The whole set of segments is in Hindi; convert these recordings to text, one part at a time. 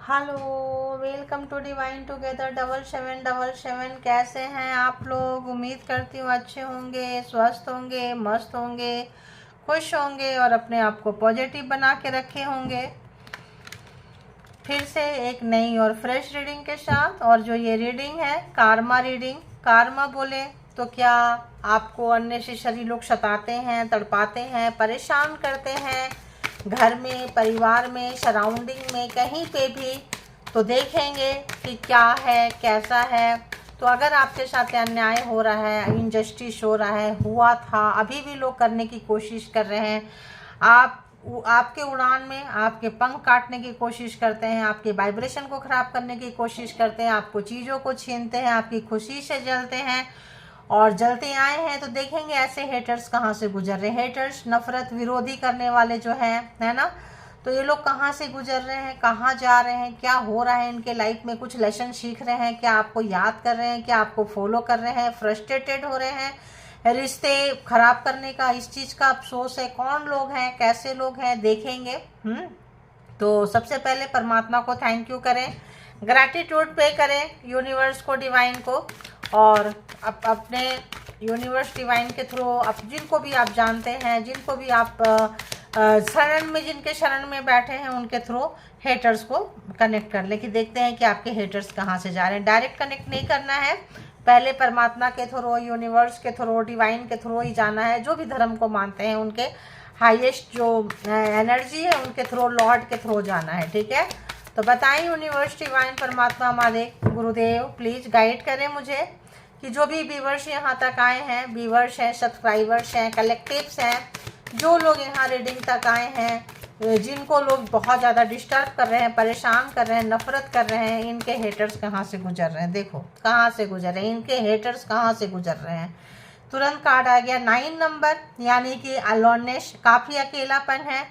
Hello, welcome to divine together 7777। कैसे हैं आप लोग? उम्मीद करती हूँ अच्छे होंगे, स्वस्थ होंगे, मस्त होंगे, खुश होंगे और अपने आप को पॉजिटिव बना के रखे होंगे। फिर से एक नई और फ्रेश रीडिंग के साथ। और जो ये रीडिंग है कार्मा रीडिंग, कार्मा बोले तो क्या आपको अननेसेसरी लोग सताते हैं, तड़पाते हैं, परेशान करते हैं, घर में, परिवार में, सराउंडिंग में, कहीं पे भी, तो देखेंगे कि क्या है, कैसा है। तो अगर आपके साथ अन्याय हो रहा है, इनजस्टिस हो रहा है, हुआ था, अभी भी लोग करने की कोशिश कर रहे हैं, आपके उड़ान में आपके पंख काटने की कोशिश करते हैं, आपके वाइब्रेशन को ख़राब करने की कोशिश करते हैं, आपको चीज़ों को छीनते हैं, आपकी खुशी से जलते हैं और जलते आए हैं, तो देखेंगे ऐसे हेटर्स कहाँ से गुजर रहे हैं। हेटर्स, नफरत, विरोधी करने वाले जो हैं, है ना, तो ये लोग कहाँ से गुजर रहे हैं, कहाँ जा रहे हैं, क्या हो रहा है इनके लाइफ में, कुछ लेसन सीख रहे हैं, क्या आपको याद कर रहे हैं, क्या आपको फॉलो कर रहे हैं, फ्रस्ट्रेटेड हो रहे हैं, रिश्ते खराब करने का इस चीज़ का अफसोस है, कौन लोग हैं, कैसे लोग हैं, देखेंगे। तो सबसे पहले परमात्मा को थैंक यू करें, ग्रैटिट्यूड पे करें यूनिवर्स को, डिवाइन को, और अपने यूनिवर्स डिवाइन के थ्रू अब जिनको भी आप जानते हैं, जिनको भी आप शरण में, जिनके शरण में बैठे हैं, उनके थ्रू हेटर्स को कनेक्ट कर ले कि देखते हैं कि आपके हेटर्स कहाँ से जा रहे हैं। डायरेक्ट कनेक्ट नहीं करना है, पहले परमात्मा के थ्रू, यूनिवर्स के थ्रू, डिवाइन के थ्रू ही जाना है। जो भी धर्म को मानते हैं उनके हाईएस्ट जो एनर्जी है उनके थ्रू, लॉर्ड के थ्रू जाना है। ठीक है, तो बताएं यूनिवर्स, डिवाइन, परमात्मा, हमारे गुरुदेव प्लीज़ गाइड करें मुझे कि जो भी व्यूवर्स यहाँ तक आए हैं, व्यूवर्स हैं, सब्सक्राइबर्स हैं, कलेक्टिव्स हैं, जो लोग यहाँ रीडिंग तक आए हैं, जिनको लोग बहुत ज़्यादा डिस्टर्ब कर रहे हैं, परेशान कर रहे हैं, नफरत कर रहे हैं, इनके हेटर्स कहाँ से गुजर रहे हैं। देखो कहाँ से गुजर रहे हैं इनके हेटर्स, कहाँ से गुजर रहे हैं। तुरंत कार्ड आ गया 9 नंबर, यानी कि अलोनेस, काफ़ी अकेलापन है।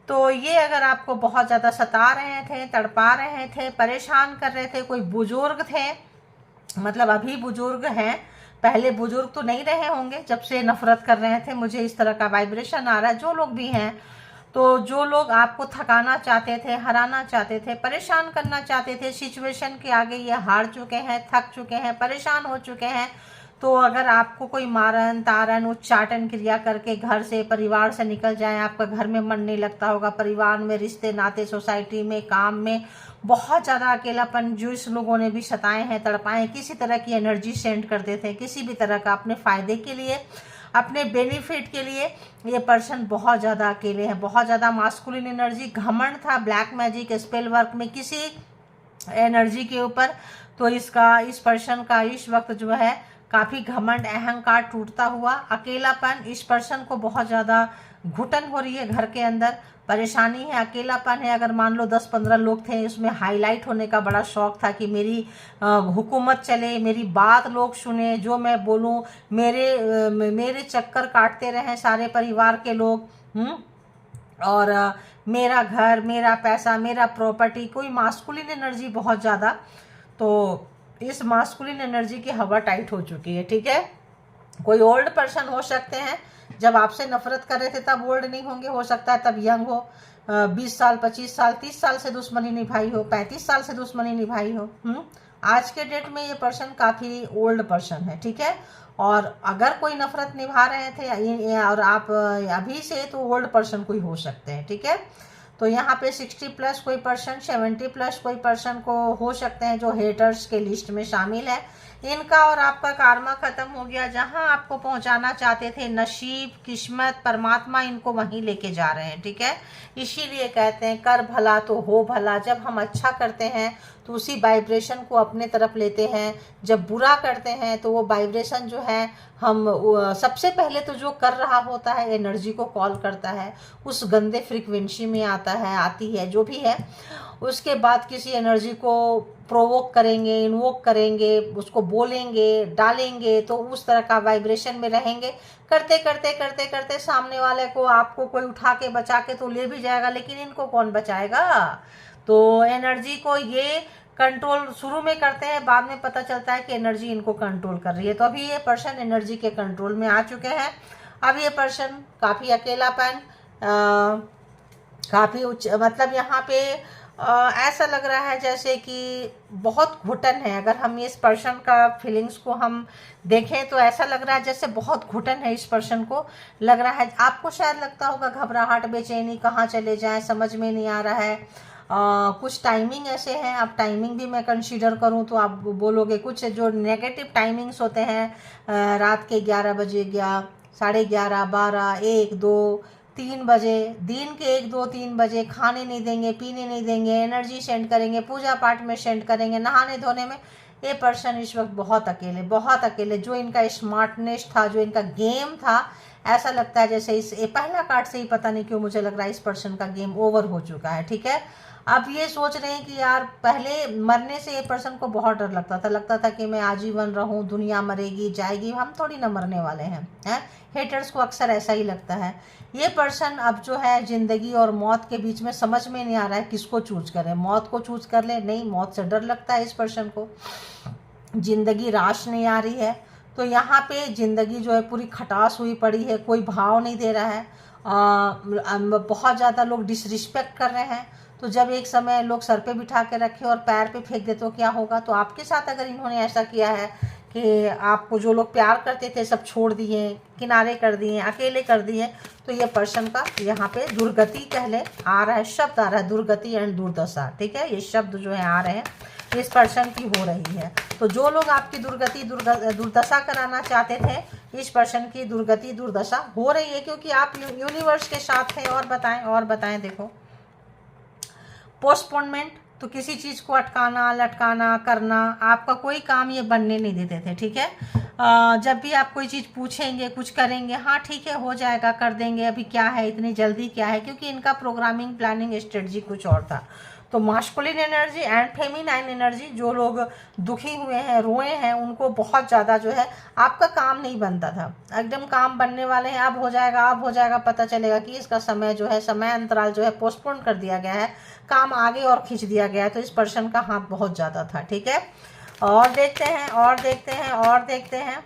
तो ये अगर आपको बहुत ज़्यादा सता रहे थे, तड़पा रहे थे, परेशान कर रहे थे, कोई बुजुर्ग थे, मतलब अभी बुजुर्ग हैं, पहले बुजुर्ग तो नहीं रहे होंगे जब से नफरत कर रहे थे, मुझे इस तरह का वाइब्रेशन आ रहा है। जो लोग भी हैं, तो जो लोग आपको थकाना चाहते थे, हराना चाहते थे, परेशान करना चाहते थे, सिचुएशन के आगे ये हार चुके हैं, थक चुके हैं, परेशान हो चुके हैं। तो अगर आपको कोई मारन तारन उच्चाटन क्रिया करके घर से, परिवार से निकल जाए, आपका घर में मन नहीं लगता होगा, परिवार में, रिश्ते नाते, सोसाइटी में, काम में बहुत ज़्यादा अकेलापन जो इस लोगों ने भी सताए हैं, तड़पाए, किसी तरह की एनर्जी सेंड करते थे, किसी भी तरह का अपने फ़ायदे के लिए, अपने बेनिफिट के लिए। ये पर्सन बहुत ज़्यादा अकेले हैं, बहुत ज़्यादा मास्कुलिन एनर्जी, घमंड था ब्लैक मैजिक, स्पेल वर्क में किसी एनर्जी के ऊपर। तो इस पर्सन का इस वक्त जो है काफ़ी घमंड, अहंकार टूटता हुआ, अकेलापन, इस पर्सन को बहुत ज़्यादा घुटन हो रही है घर के अंदर, परेशानी है, अकेलापन है। अगर मान लो 10-15 लोग थे, उसमें हाईलाइट होने का बड़ा शौक था कि मेरी हुकूमत चले, मेरी बात लोग सुने, जो मैं बोलूं, मेरे चक्कर काटते रहें सारे परिवार के लोग। और मेरा घर, मेरा पैसा, मेरा प्रॉपर्टी, कोई मास्कुलिन एनर्जी बहुत ज़्यादा। तो इस मास्कुलिन एनर्जी की हवा टाइट हो चुकी है। ठीक है, कोई ओल्ड पर्सन हो सकते हैं, जब आपसे नफरत कर रहे थे तब ओल्ड नहीं होंगे, हो सकता है तब यंग हो, 20 साल, 25 साल, 30 साल से दुश्मनी निभाई हो, 35 साल से दुश्मनी निभाई हो। आज के डेट में ये पर्सन काफ़ी ओल्ड पर्सन है। ठीक है, और अगर कोई नफरत निभा रहे थे और आप अभी से, तो ओल्ड पर्सन कोई हो सकते हैं। ठीक है, तो यहाँ पे 60 प्लस कोई पर्सन, 70 प्लस कोई पर्सन को हो सकते हैं जो हेटर्स के लिस्ट में शामिल है। इनका और आपका कार्मा खत्म हो गया। जहां आपको पहुंचाना चाहते थे, नसीब, किस्मत, परमात्मा इनको वहीं लेके जा रहे हैं। ठीक है, इसीलिए कहते हैं कर भला तो हो भला। जब हम अच्छा करते हैं तो उसी वाइब्रेशन को अपने तरफ लेते हैं, जब बुरा करते हैं तो वो वाइब्रेशन जो है, हम सबसे पहले तो जो कर रहा होता है एनर्जी को कॉल करता है, उस गंदे फ्रीक्वेंसी में आता है, आती है, जो भी है। उसके बाद किसी एनर्जी को प्रोवोक करेंगे, इन्वोक करेंगे, उसको बोलेंगे, डालेंगे, तो उस तरह का वाइब्रेशन में रहेंगे। करते करते करते करते सामने वाले को, आपको कोई उठा के बचा के तो ले भी जाएगा, लेकिन इनको कौन बचाएगा। तो एनर्जी को ये कंट्रोल शुरू में करते हैं, बाद में पता चलता है कि एनर्जी इनको कंट्रोल कर रही है। तो अभी ये पर्सन एनर्जी के कंट्रोल में आ चुके हैं। अब ये पर्सन काफ़ी अकेलापन, काफ़ी उच्च, मतलब यहाँ पे ऐसा लग रहा है जैसे कि बहुत घुटन है। अगर हम इस पर्सन का फीलिंग्स को हम देखें तो ऐसा लग रहा है जैसे बहुत घुटन है इस पर्सन को। लग रहा है आपको शायद लगता होगा घबराहट, बेचैनी, कहाँ चले जाएं समझ में नहीं आ रहा है। कुछ टाइमिंग ऐसे हैं, अब टाइमिंग भी मैं कंसीडर करूं तो आप बोलोगे कुछ जो नेगेटिव टाइमिंग्स होते हैं, रात के 11 बजे, 11:30, 12, 1, 2, 3 बजे, दिन के 1, 2, 3 बजे खाने नहीं देंगे, पीने नहीं देंगे, एनर्जी सेंड करेंगे, पूजा पाठ में सेंड करेंगे, नहाने धोने में। ये पर्सन इस वक्त बहुत अकेले, बहुत अकेले। जो इनका स्मार्टनेस था, जो इनका गेम था, ऐसा लगता है जैसे इस पहला कार्ड से ही पता नहीं क्यों मुझे लग रहा है इस पर्सन का गेम ओवर हो चुका है। ठीक है, अब ये सोच रहे हैं कि यार पहले मरने से ये पर्सन को बहुत डर लगता था कि मैं आजीवन रहूं, दुनिया मरेगी जाएगी, हम थोड़ी ना मरने वाले हैं। हेटर्स को अक्सर ऐसा ही लगता है। ये पर्सन अब जो है जिंदगी और मौत के बीच में समझ में नहीं आ रहा है किसको चूज करें। मौत को चूज कर ले, नहीं, मौत से डर लगता है इस पर्सन को। जिंदगी राश नहीं आ रही है, तो यहाँ पे जिंदगी जो है पूरी खटास हुई पड़ी है, कोई भाव नहीं दे रहा है। बहुत ज़्यादा लोग डिसरिस्पेक्ट कर रहे हैं। तो जब एक समय लोग सर पे बिठा के रखे और पैर पे फेंक दे तो क्या होगा। तो आपके साथ अगर इन्होंने ऐसा किया है कि आपको जो लोग प्यार करते थे सब छोड़ दिए, किनारे कर दिए, अकेले कर दिए, तो ये पर्सन का यहाँ पे दुर्गति कह ले आ रहा है, शब्द आ रहा है, दुर्गति एंड दुर्दशा। ठीक है, ये शब्द जो है आ रहे हैं, इस पर्सन की हो रही है। तो जो लोग आपकी दुर्गति दुर्दशा कराना चाहते थे, इस पर्सन की दुर्गति दुर्दशा हो रही है, क्योंकि आप यूनिवर्स के साथ थे। और बताएं देखो, पोस्टपोनमेंट, तो किसी चीज़ को अटकाना, लटकाना, करना, आपका कोई काम ये बनने नहीं देते थे। ठीक है, जब भी आप कोई चीज़ पूछेंगे, कुछ करेंगे, हाँ ठीक है हो जाएगा, कर देंगे, अभी क्या है, इतनी जल्दी क्या है, क्योंकि इनका प्रोग्रामिंग, प्लानिंग, स्ट्रेटजी कुछ और था। तो masculine energy and feminine energy, जो लोग दुखी हुए हैं, रोए हैं, उनको बहुत ज़्यादा जो है आपका काम नहीं बनता था, एकदम काम बनने वाले हैं, अब हो जाएगा, अब हो जाएगा, पता चलेगा कि इसका समय जो है, समय अंतराल जो है पोस्टपोन कर दिया गया है, काम आगे और खींच दिया गया है। तो इस पर्सन का हाथ बहुत ज़्यादा था। ठीक है, और देखते हैं, और देखते हैं, और देखते हैं,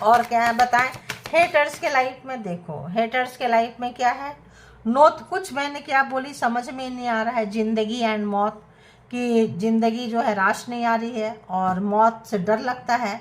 और क्या है बताएं। हेटर्स के लाइफ में देखो, हेटर्स के लाइफ में क्या है, नोट कुछ मैंने क्या बोली समझ में नहीं आ रहा है। जिंदगी एंड मौत की, जिंदगी जो है राश नहीं आ रही है और मौत से डर लगता है।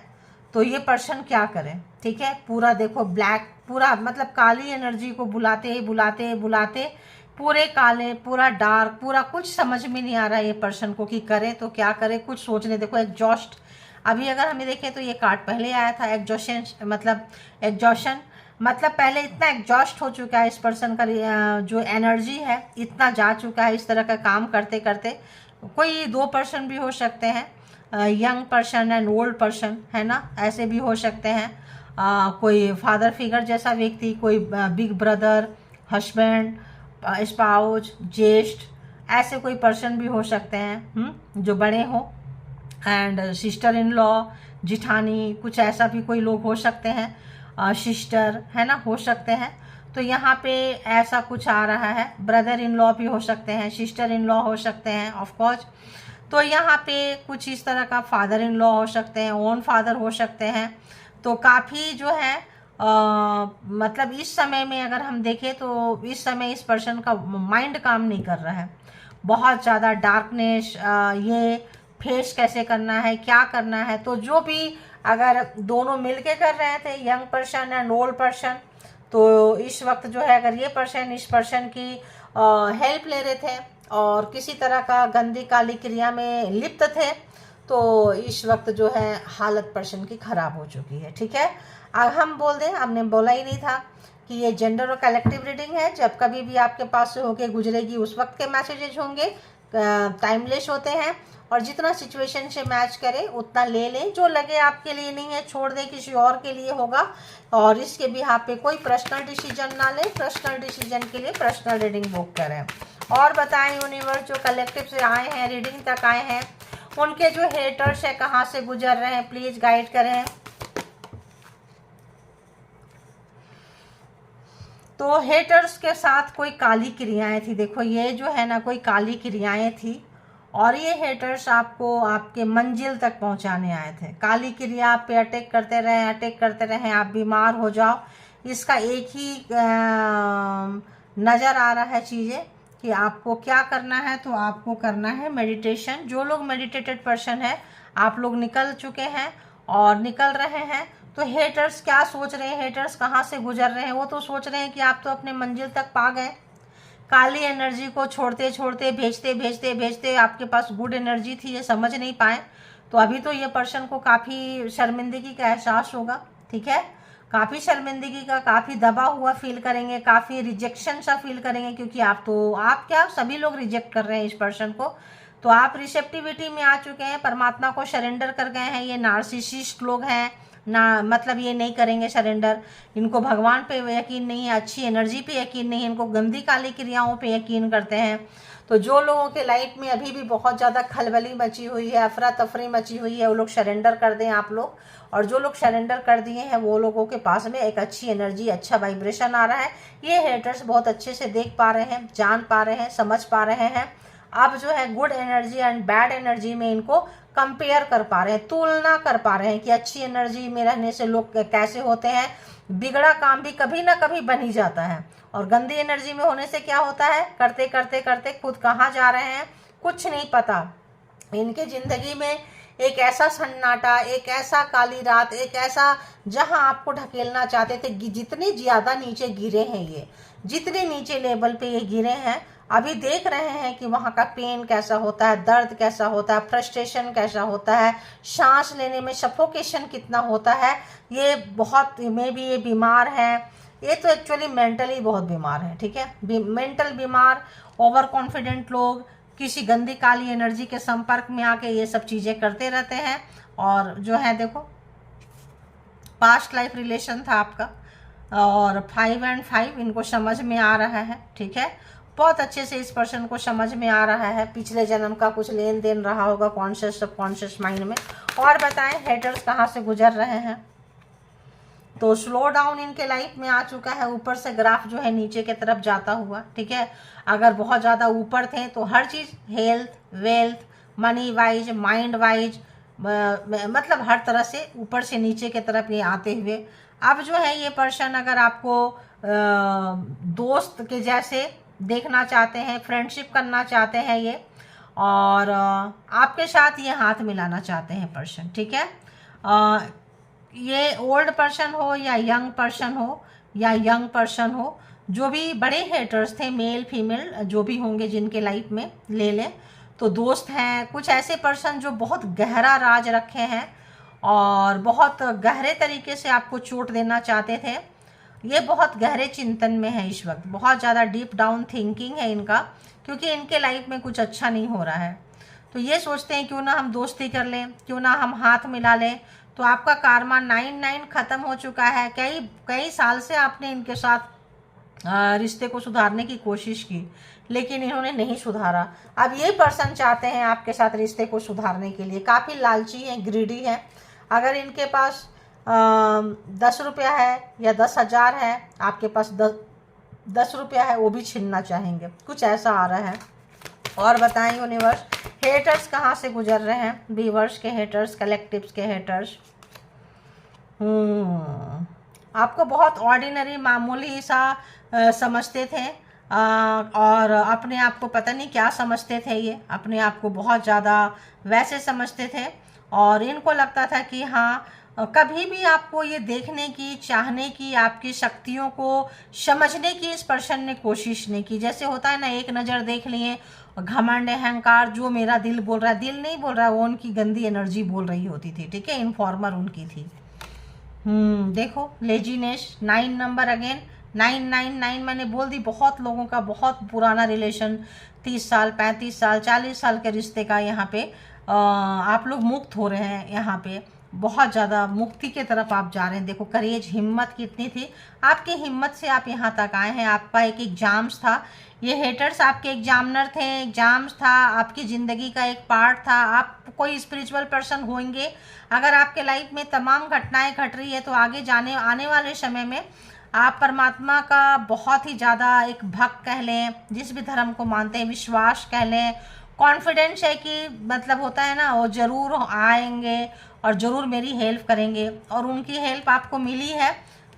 तो ये पर्सन क्या करे। ठीक है, पूरा देखो ब्लैक, पूरा मतलब काली एनर्जी को बुलाते बुलाते बुलाते पूरे काले, पूरा डार्क, पूरा कुछ समझ में नहीं आ रहा है ये पर्सन को कि करे तो क्या करे, कुछ सोचने। देखो एग्जॉस्ट, अभी अगर हमें देखें तो ये कार्ड पहले आया था एग्जॉशन, मतलब एग्जॉशन, मतलब पहले इतना एग्जॉस्ट हो चुका है इस पर्सन का, जो एनर्जी है इतना जा चुका है इस तरह का काम करते करते। कोई दो पर्सन भी हो सकते हैं, young person and old person, है ना, ऐसे भी हो सकते हैं। कोई फादर फिगर जैसा व्यक्ति, कोई बिग ब्रदर, हस्बैंड, स्पाउस, ज्येष्ठ, ऐसे कोई पर्सन भी हो सकते हैं जो बड़े हों, एंड सिस्टर इन लॉ, जिठानी, कुछ ऐसा भी कोई लोग हो सकते हैं, सिस्टर, है ना, हो सकते हैं। तो यहाँ पे ऐसा कुछ आ रहा है। ब्रदर इन लॉ भी हो सकते हैं, सिस्टर इन लॉ हो सकते हैं ऑफ कोर्स। तो यहाँ पे कुछ इस तरह का फादर इन लॉ हो सकते हैं, ओन फादर हो सकते हैं। तो काफ़ी जो है मतलब इस समय में अगर हम देखें तो इस समय इस पर्सन का माइंड काम नहीं कर रहा है, बहुत ज़्यादा डार्कनेस, ये फेस कैसे करना है, क्या करना है। तो जो भी अगर दोनों मिलके कर रहे थे, young person and old person, तो इस वक्त जो है अगर ये पर्सन इस पर्सन की हेल्प ले रहे थे और किसी तरह का गंदी काली क्रिया में लिप्त थे, तो इस वक्त जो है हालत पर्सन की खराब हो चुकी है। ठीक है, अब हम बोल दें, हमने बोला ही नहीं था कि ये जेंडर और कलेक्टिव रीडिंग है। जब कभी भी आपके पास से होके गुजरेगी उस वक्त के मैसेजेज होंगे, टाइमलेस होते हैं, और जितना सिचुएशन से मैच करे उतना ले लें, जो लगे आपके लिए नहीं है छोड़ दें, किसी और के लिए होगा। और इसके भी आप पे कोई पर्सनल डिसीजन ना लें, पर्सनल डिसीजन के लिए पर्सनल रीडिंग बुक करें। और बताएं यूनिवर्स, जो कलेक्टिव से आए हैं, रीडिंग तक आए हैं, उनके जो हेटर्स है कहाँ से गुजर रहे हैं, प्लीज गाइड करें। तो हेटर्स के साथ कोई काली क्रियाएं थी। देखो ये जो है ना, कोई काली क्रियाएं थी, और ये हेटर्स आपको आपके मंजिल तक पहुंचाने आए थे। काली क्रिया आप पे अटैक करते रहें, आप बीमार हो जाओ। इसका एक ही नज़र आ रहा है चीज़ें कि आपको क्या करना है, तो आपको करना है मेडिटेशन। जो लोग मेडिटेटेड पर्सन है, आप लोग निकल चुके हैं और निकल रहे हैं, तो हेटर्स क्या सोच रहे हैं, हेटर्स कहाँ से गुजर रहे हैं, वो तो सोच रहे हैं कि आप तो अपने मंजिल तक पा गए। काली एनर्जी को छोड़ते छोड़ते भेजते भेजते भेजते आपके पास गुड एनर्जी थी, ये समझ नहीं पाए। तो अभी तो ये पर्सन को काफ़ी शर्मिंदगी का एहसास होगा, ठीक है, काफ़ी शर्मिंदगी का, काफ़ी दबा हुआ फील करेंगे, काफ़ी रिजेक्शन सा फील करेंगे, क्योंकि आप क्या सभी लोग रिजेक्ट कर रहे हैं इस पर्सन को। तो आप रिसेप्टिविटी में आ चुके हैं, परमात्मा को सरेंडर कर गए हैं। ये नार्सिसिस्ट लोग हैं ना, मतलब ये नहीं करेंगे सरेंडर, इनको भगवान पे यकीन नहीं है, अच्छी एनर्जी पे यकीन नहीं है, इनको गंदी काली क्रियाओं पे यकीन करते हैं। तो जो लोगों के लाइफ में अभी भी बहुत ज़्यादा खलबली मची हुई है, अफरा तफरी मची हुई है, वो लोग सरेंडर कर दें आप लोग। और जो लोग सरेंडर कर दिए हैं वो लोगों के पास में एक अच्छी एनर्जी, अच्छा वाइब्रेशन आ रहा है। ये हेटर्स बहुत अच्छे से देख पा रहे हैं, जान पा रहे हैं, समझ पा रहे हैं। अब जो है good energy and bad energy में इनको कंपेयर कर पा रहे हैं, तुलना कर पा रहे हैं कि अच्छी एनर्जी में रहने से लोग कैसे होते हैं। बिगड़ा काम भी कभी ना कभी बन ही जाता है, और गंदी एनर्जी में होने से क्या होता है, करते करते करते खुद कहाँ जा रहे हैं कुछ नहीं पता। इनके जिंदगी में एक ऐसा सन्नाटा, एक ऐसा काली रात, एक ऐसा जहां आपको ढकेलना चाहते थे, जितनी ज़्यादा नीचे गिरे हैं ये, जितने नीचे लेवल पे ये गिरे हैं, अभी देख रहे हैं कि वहाँ का पेन कैसा होता है, दर्द कैसा होता है, फ्रस्ट्रेशन कैसा होता है, सांस लेने में सफोकेशन कितना होता है। ये बहुत में भी ये बीमार है, ये तो एक्चुअली मेंटली बहुत बीमार है, ठीक है, मेंटल बीमार, ओवर कॉन्फिडेंट लोग, किसी गंदी काली एनर्जी के संपर्क में आके ये सब चीज़ें करते रहते हैं। और जो है देखो, पास्ट लाइफ रिलेशन था आपका, और 5 और 5 इनको समझ में आ रहा है, ठीक है, बहुत अच्छे से इस पर्सन को समझ में आ रहा है। पिछले जन्म का कुछ लेन देन रहा होगा कॉन्शियस सबकॉन्शियस माइंड में। और बताएं हेटर्स कहाँ से गुजर रहे हैं, तो स्लो डाउन इनके लाइफ में आ चुका है। ऊपर से ग्राफ जो है नीचे की तरफ जाता हुआ, ठीक है, अगर बहुत ज़्यादा ऊपर थे तो हर चीज़, health, wealth, money wise, mind wise, मतलब हर तरह से ऊपर से नीचे की तरफ ये आते हुए, अब जो है ये पर्सन अगर आपको दोस्त के जैसे देखना चाहते हैं, फ्रेंडशिप करना चाहते हैं ये, और आपके साथ ये हाथ मिलाना चाहते हैं पर्सन, ठीक है। ये ओल्ड पर्सन हो या यंग पर्सन हो, या यंग पर्सन हो, जो भी बड़े हेटर्स थे, मेल फीमेल जो भी होंगे जिनके लाइफ में ले लें, तो दोस्त हैं, कुछ ऐसे पर्सन जो बहुत गहरा राज रखे हैं और बहुत गहरे तरीके से आपको चोट देना चाहते थे। ये बहुत गहरे चिंतन में है इस वक्त, बहुत ज़्यादा डीप डाउन थिंकिंग है इनका, क्योंकि इनके लाइफ में कुछ अच्छा नहीं हो रहा है। तो ये सोचते हैं क्यों ना हम दोस्ती कर लें, क्यों ना हम हाथ मिला लें। तो आपका कारमा 9-9 ख़त्म हो चुका है। कई साल से आपने इनके साथ रिश्ते को सुधारने की कोशिश की, लेकिन इन्होंने नहीं सुधारा। अब ये पर्सन चाहते हैं आपके साथ रिश्ते को सुधारने के लिए, काफ़ी लालची हैं, ग्रीडी हैं। अगर इनके पास 10 रुपया है या 10,000 है, आपके पास 10 रुपया है, वो भी छीनना चाहेंगे, कुछ ऐसा आ रहा है। और बताएं यूनिवर्स, हेटर्स कहाँ से गुजर रहे हैं, व्यूअर्स के हेटर्स, कलेक्टिव्स के हेटर्स। आपको बहुत ऑर्डिनरी, मामूली सा समझते थे, और अपने आप को पता नहीं क्या समझते थे, ये अपने आप को बहुत ज़्यादा वैसे समझते थे, और इनको लगता था कि हाँ, कभी भी आपको ये देखने की, चाहने की, आपकी शक्तियों को समझने की इस पर्सन ने कोशिश नहीं की। जैसे होता है ना, एक नज़र देख लिए, घमंड, अहंकार, जो मेरा दिल बोल रहा है, दिल नहीं बोल रहा है, वो उनकी गंदी एनर्जी बोल रही होती थी, ठीक है, इन्फॉर्मर उनकी थी। देखो, लेजीनेस, 9 नंबर अगेन, 999 मैंने बोल दी। बहुत लोगों का बहुत पुराना रिलेशन, 30 साल, 35 साल, 40 साल के रिश्ते का यहाँ पे आप लोग मुक्त हो रहे हैं। यहाँ पे बहुत ज़्यादा मुक्ति के तरफ आप जा रहे हैं। देखो, करेज, हिम्मत कितनी थी आपकी, हिम्मत से आप यहाँ तक आए हैं। आपका एक एग्जाम्स था, ये हेटर्स आपके एग्जामिनर थे, एग्जाम्स था, आपकी ज़िंदगी का एक पार्ट था। आप कोई स्पिरिचुअल पर्सन होंगे। अगर आपके लाइफ में तमाम घटनाएं घट रही है, तो आने वाले समय में आप परमात्मा का बहुत ही ज़्यादा एक भक्त कह लें, जिस भी धर्म को मानते हैं, विश्वास कह लें, कॉन्फिडेंस है कि मतलब होता है ना, वो ज़रूर आएंगे और ज़रूर मेरी हेल्प करेंगे, और उनकी हेल्प आपको मिली है।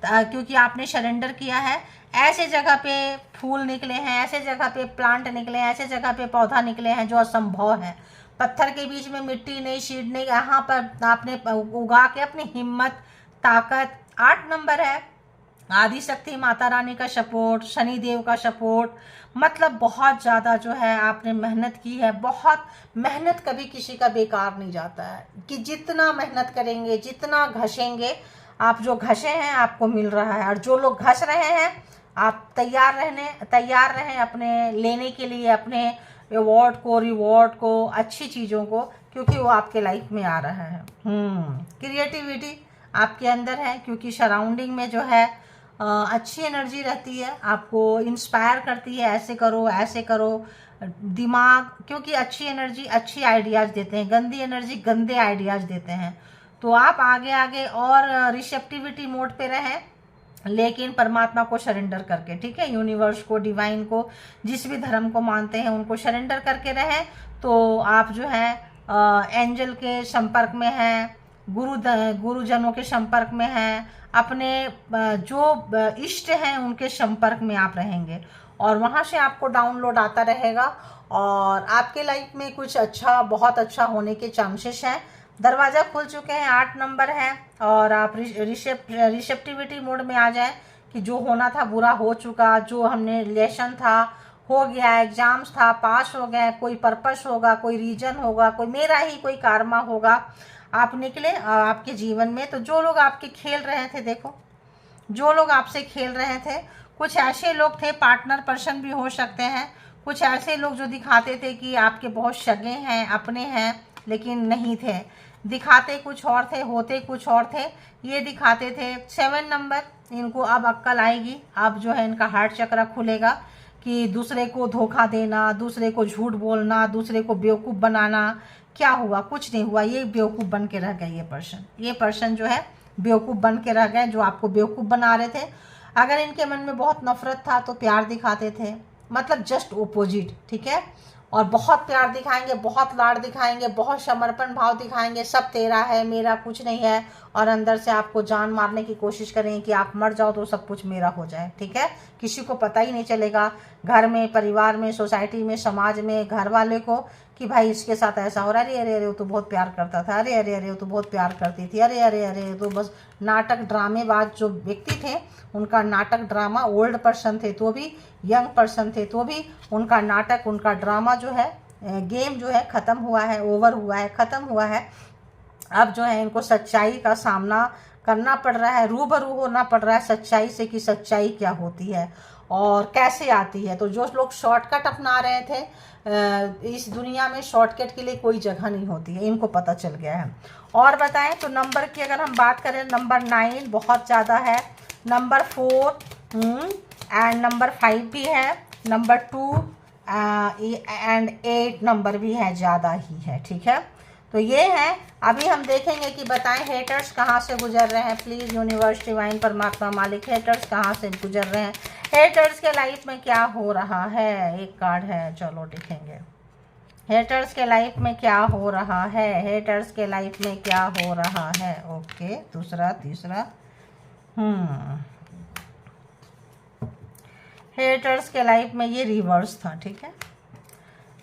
क्योंकि आपने सरेंडर किया है। ऐसे जगह पे फूल निकले हैं, ऐसे जगह पे प्लांट निकले हैं, ऐसे जगह पे पौधा निकले हैं जो असंभव है। पत्थर के बीच में मिट्टी नहीं, सीड नहीं, यहाँ पर आपने उगा के अपनी हिम्मत, ताकत। 8 नंबर है आदि शक्ति माता रानी का सपोर्ट, शनि देव का सपोर्ट। मतलब बहुत ज़्यादा जो है आपने मेहनत की है। बहुत मेहनत कभी किसी का बेकार नहीं जाता है, कि जितना मेहनत करेंगे, जितना घसेंगे, आप जो घसे हैं आपको मिल रहा है। और जो लोग घस रहे हैं, आप तैयार रहें अपने लेने के लिए, अपने अवार्ड को, रिवॉर्ड को, अच्छी चीज़ों को, क्योंकि वो आपके लाइफ में आ रहा है। क्रिएटिविटी आपके अंदर है, क्योंकि सराउंडिंग में जो है अच्छी एनर्जी रहती है, आपको इंस्पायर करती है, ऐसे करो ऐसे करो। दिमाग, क्योंकि अच्छी एनर्जी अच्छी आइडियाज़ देते हैं, गंदी एनर्जी गंदे आइडियाज़ देते हैं। तो आप आगे आगे और रिसेप्टिविटी मोड पे रहें, लेकिन परमात्मा को सरेंडर करके, ठीक है, यूनिवर्स को, डिवाइन को, जिस भी धर्म को मानते हैं उनको सरेंडर करके रहें। तो आप जो है एंजल के संपर्क में हैं, गुरुजनों के संपर्क में हैं, अपने जो इष्ट हैं उनके संपर्क में आप रहेंगे, और वहाँ से आपको डाउनलोड आता रहेगा, और आपके लाइफ में कुछ अच्छा, बहुत अच्छा होने के चांसेस हैं। दरवाज़ा खुल चुके हैं, 8 नंबर है, और आप रिसेप्टिविटी मोड में आ जाएं कि जो होना था बुरा हो चुका, जो हमने लेसन था हो गया, एग्जाम्स था पास हो गए, कोई पर्पस होगा, कोई रीजन होगा, कोई मेरा ही कोई कारमा होगा, आप निकले आपके जीवन में। तो जो लोग आपके खेल रहे थे, देखो जो लोग आपसे खेल रहे थे, कुछ ऐसे लोग थे, पार्टनर पर्सन भी हो सकते हैं, कुछ ऐसे लोग जो दिखाते थे कि आपके बहुत सगे हैं, अपने हैं, लेकिन नहीं थे, दिखाते कुछ और थे, होते कुछ और थे, ये दिखाते थे। 7 नंबर, इनको अब अक्ल आएगी, अब जो है इनका हार्ट चक्र खुलेगा कि दूसरे को धोखा देना, दूसरे को झूठ बोलना, दूसरे को बेवकूफ़ बनाना, क्या हुआ, कुछ नहीं हुआ, ये बेवकूफ़ बन के रह गए। ये पर्सन जो है बेवकूफ़ बन के रह गए, जो आपको बेवकूफ़ बना रहे थे। अगर इनके मन में बहुत नफरत था तो प्यार दिखाते थे, मतलब जस्ट ओपोजिट, ठीक है। और बहुत प्यार दिखाएंगे, बहुत लाड दिखाएंगे, बहुत समर्पण भाव दिखाएंगे, सब तेरा है, मेरा कुछ नहीं है, और अंदर से आपको जान मारने की कोशिश करेंगे कि आप मर जाओ तो सब कुछ मेरा हो जाए, ठीक है। किसी को पता ही नहीं चलेगा, घर में, परिवार में, सोसाइटी में, समाज में, घर वाले को, कि भाई इसके साथ ऐसा हो रहा है, अरे अरे अरे वो तो बहुत प्यार करता था, अरे अरे अरे वो तो बहुत प्यार करती थी, अरे अरे अरे तो बस नाटक ड्रामेबाज जो व्यक्ति थे, उनका नाटक ड्रामा, ओल्ड पर्सन थे तो भी, यंग पर्सन थे तो भी, उनका नाटक, उनका ड्रामा जो है, गेम जो है ख़त्म हुआ है, ओवर हुआ है, ख़त्म हुआ है। अब जो है इनको सच्चाई का सामना करना पड़ रहा है, रूबरू होना पड़ रहा है सच्चाई से, कि सच्चाई क्या होती है और कैसे आती है। तो जो लोग शॉर्टकट अपना रहे थे, इस दुनिया में शॉर्टकट के लिए कोई जगह नहीं होती है, इनको पता चल गया है। और बताएं तो नंबर की अगर हम बात करें, नंबर 9 बहुत ज़्यादा है, नंबर 4 एंड नंबर 5 भी है, नंबर 2 एंड 8 नंबर भी है, ज़्यादा ही है, ठीक है। तो ये है, अभी हम देखेंगे कि बताएं हेटर्स कहाँ से गुजर रहे हैं। प्लीज़ यूनिवर्स, डिवाइन, परमात्मा, मालिक, हेटर्स कहाँ से गुजर रहे हैं, हेटर्स के लाइफ में क्या हो रहा है। एक कार्ड है, चलो देखेंगे हेटर्स के लाइफ में क्या हो रहा है, हेटर्स के लाइफ में क्या हो रहा है। ओके, दूसरा, तीसरा, हेटर्स के लाइफ में ये रिवर्स था, ठीक है।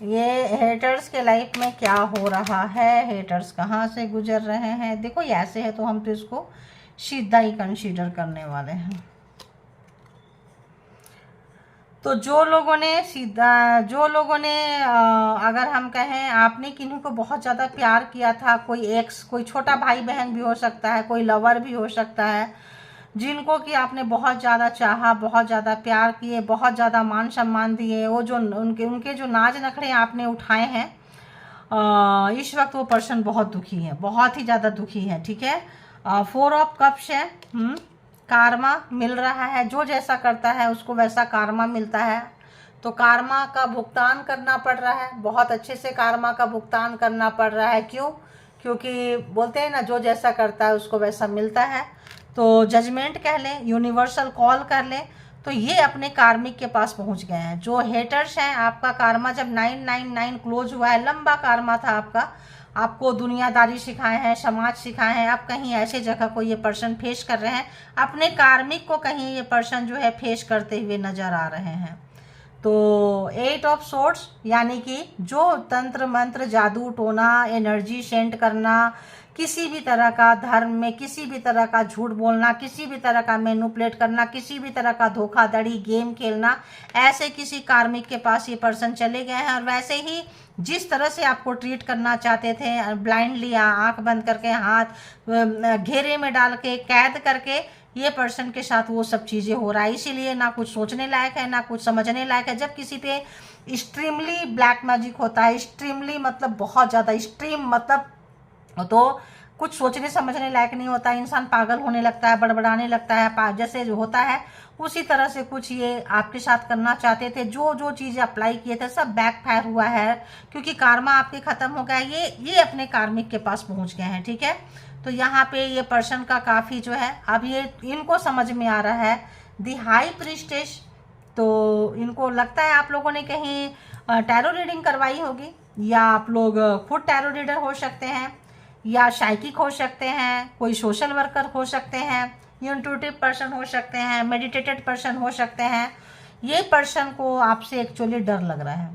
ये हेटर्स के लाइफ में क्या हो रहा है, हेटर्स कहाँ से गुजर रहे हैं। देखो ये ऐसे है तो हम तो इसको सीधा ही कंसीडर करने वाले हैं। तो जो लोगों ने अगर हम कहें, आपने किन्हीं को बहुत ज़्यादा प्यार किया था, कोई एक्स, कोई छोटा भाई बहन भी हो सकता है, कोई लवर भी हो सकता है, जिनको कि आपने बहुत ज़्यादा चाहा, बहुत ज़्यादा प्यार किए, बहुत ज़्यादा मान सम्मान दिए, वो जो उनके जो नाज नखरे आपने उठाए हैं, इस वक्त वो पर्सन बहुत दुखी है, बहुत ही ज़्यादा दुखी है, ठीक है। 4 ऑफ कप्स है, कार्मा मिल रहा है, जो जैसा करता है उसको वैसा कार्मा मिलता है। तो कार्मा का भुगतान करना पड़ रहा है, बहुत अच्छे से कार्मा का भुगतान करना पड़ रहा है। क्यों? क्योंकि बोलते हैं ना, जो जैसा करता है उसको वैसा मिलता है। तो जजमेंट कह लें, यूनिवर्सल कॉल कर लें, तो ये अपने कार्मिक के पास पहुंच गए हैं। जो हेटर्स हैं, आपका कार्मा जब 999 क्लोज हुआ है, लंबा कार्मा था आपका, आपको दुनियादारी सिखाए हैं, समाज सिखाए हैं, आप कहीं ऐसे जगह को ये पर्सन फेस कर रहे हैं, अपने कार्मिक को कहीं ये पर्सन जो है फेस करते हुए नजर आ रहे हैं। तो 8 ऑफ सोर्ड्स यानी कि जो तंत्र मंत्र, जादू टोना, एनर्जी सेंड करना, किसी भी तरह का धर्म में किसी भी तरह का झूठ बोलना, किसी भी तरह का मैनिपुलेट करना, किसी भी तरह का धोखाधड़ी, गेम खेलना, ऐसे किसी कार्मिक के पास ये पर्सन चले गए हैं। और वैसे ही जिस तरह से आपको ट्रीट करना चाहते थे, ब्लाइंडली आंख बंद करके, हाथ घेरे में डाल के, कैद करके, ये पर्सन के साथ वो सब चीज़ें हो रहा है। इसीलिए ना कुछ सोचने लायक है, ना कुछ समझने लायक है। जब किसी पे एक्सट्रीमली ब्लैक मैजिक होता है, एक्सट्रीमली मतलब बहुत ज़्यादा एक्सट्रीम, मतलब तो कुछ सोचने समझने लायक नहीं होता है, इंसान पागल होने लगता है, बड़बड़ाने लगता है, जैसे जो होता है उसी तरह से कुछ ये आपके साथ करना चाहते थे। जो जो चीज़ें अप्लाई किए थे सब बैकफायर हुआ है, क्योंकि कार्मा आपके ख़त्म हो गया। ये अपने कार्मिक के पास पहुंच गए हैं, ठीक है। तो यहाँ पे ये पर्सन का काफ़ी जो है अब ये इनको समझ में आ रहा है दी हाई प्रीस्टेस। तो इनको लगता है आप लोगों ने कहीं टैरो रीडिंग करवाई होगी, या आप लोग खुद टैरो रीडर हो सकते हैं, या साइकिक हो सकते हैं, कोई सोशल वर्कर हो सकते हैं, इंट्यूटिव पर्सन हो सकते हैं, मेडिटेटेड पर्सन हो सकते हैं। ये पर्सन को आपसे एक्चुअली डर लग रहा है।